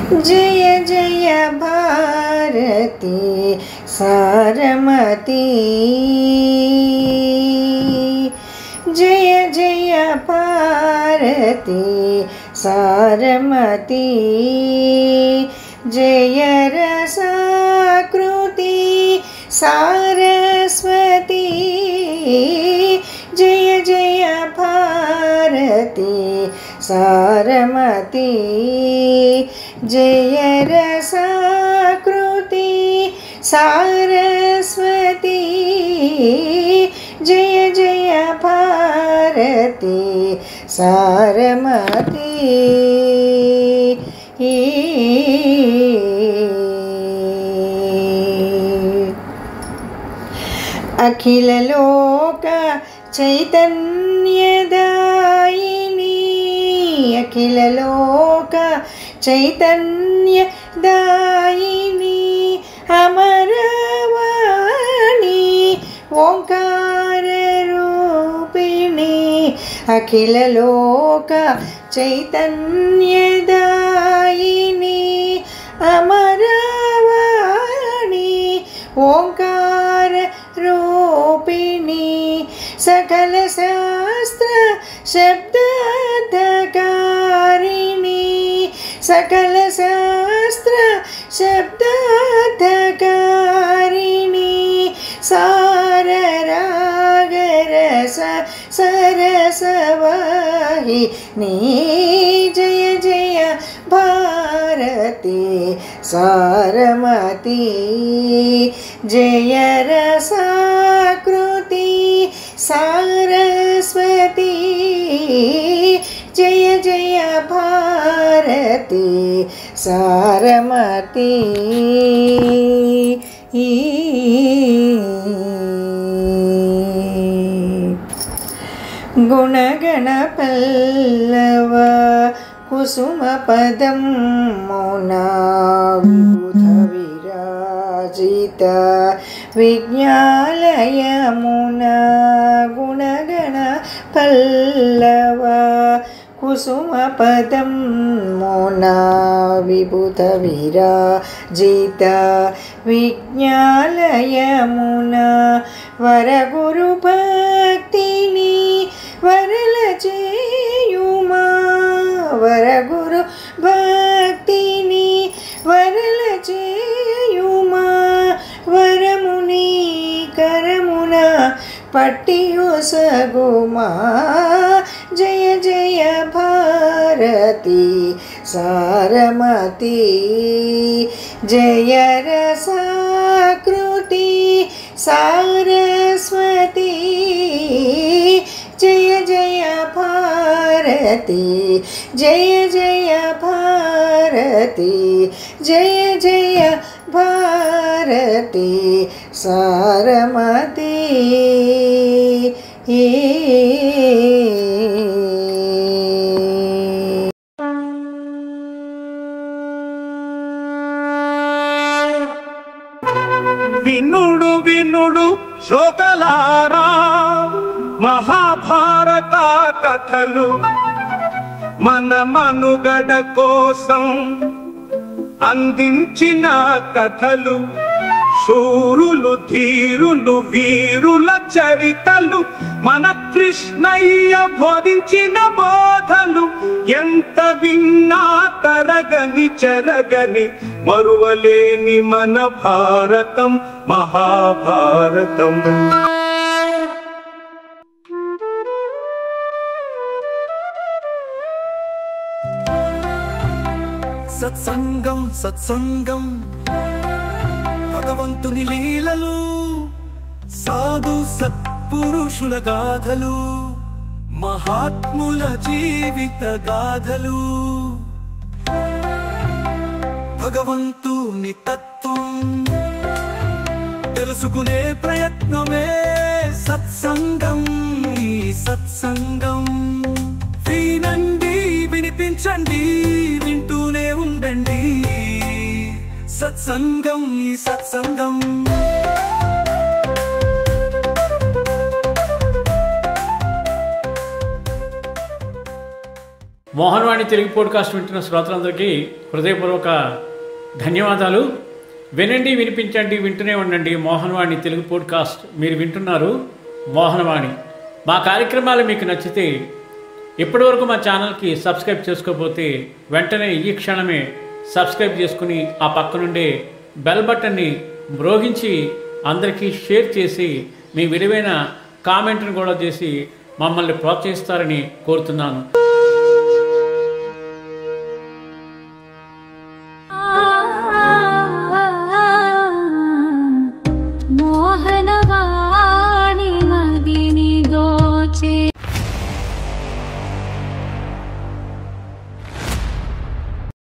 जय जय भारती सारमती जय जय भारती सारमती जय रसाकृति सारस्वती जय जय भारती सारमती जय रसाकृति सारस्वती जय जय भारती सारमती अखिल लोक चैतन्यदायिनी अखिल लोक चैतन्यदायिनी अमरवाणी ओंकार रूपिणी अखिल लोक चैतन्यदायिनी अमरवाणी ओंकार रूपिणी सकल शास्त्र शब्दार्थकारिणी सकल शास्त्र शब्दार्थकारिणी सार राग रस सरसवाहिनी जय जय भारती सारमती जय रसाकृति सारस्वती जय जय भारती सारमती गुणगण पल्लव कुसुम पदम मौना विबुध विराजित विज्ञालय मुना गुणगण पल्लव कुसुम पदम मौना विबुध विराजित विज्ञालय मुना वरगुरु भक्तिनी वरल चेयुमा वरगुरु भक्तिनी वरल चेयुमा वरमुनि करमुना पट्टियोसगुमा जय जय भारती सारमती जय रसाकृति सारस्वती जय जय भारती जय जय भारती जय जय भारती सारमती వినుడు వినుడు శ్రోతలారా మహాభారత కథలు మన మనుగడ కోసం అందించిన కథలు శూరులు ధీరులు వీరుల చరితలు మన కృష్ణయ్య బోధించిన బోధలు ఎంత విన్నా తరగని చెరగని మరువలేని మన భారతం మహాభారతం సత్సంగం సత్సంగం భగవంతుని లీలలు సాధు సత్పురుషుల గాథలు మహాత్ముల జీవిత గాథలు భగవంతుని తత్వం తెలుసుకునే ప్రయత్నమే సత్సంగం ఈ సత్సంగం వినండి వినిపించండి వింటూనే ఉండండి సత్సంగం ఈ సత్సంగం మోహన్వాణి తెలుగు పోడ్కాస్ట్ వింటున్న శ్రోతలందరికీ హృదయపూర్వక ధన్యవాదాలు. వినండి, వినిపించండి, వింటూనే ఉండండి. మోహన్వాణి తెలుగు పోడ్కాస్ట్ మీరు వింటున్నారు. మోహన్వాణి. మా కార్యక్రమాలు మీకు నచ్చితే ఇప్పటివరకు మా ఛానల్కి సబ్స్క్రైబ్ చేసుకోకపోతే వెంటనే ఈ క్షణమే సబ్స్క్రైబ్ చేసుకుని ఆ పక్కనుండే బెల్ బటన్ని మ్రోగించి అందరికీ షేర్ చేసి మీ విలువైన కామెంట్ను కూడా చేసి మమ్మల్ని ప్రోత్సహిస్తారని కోరుతున్నాను.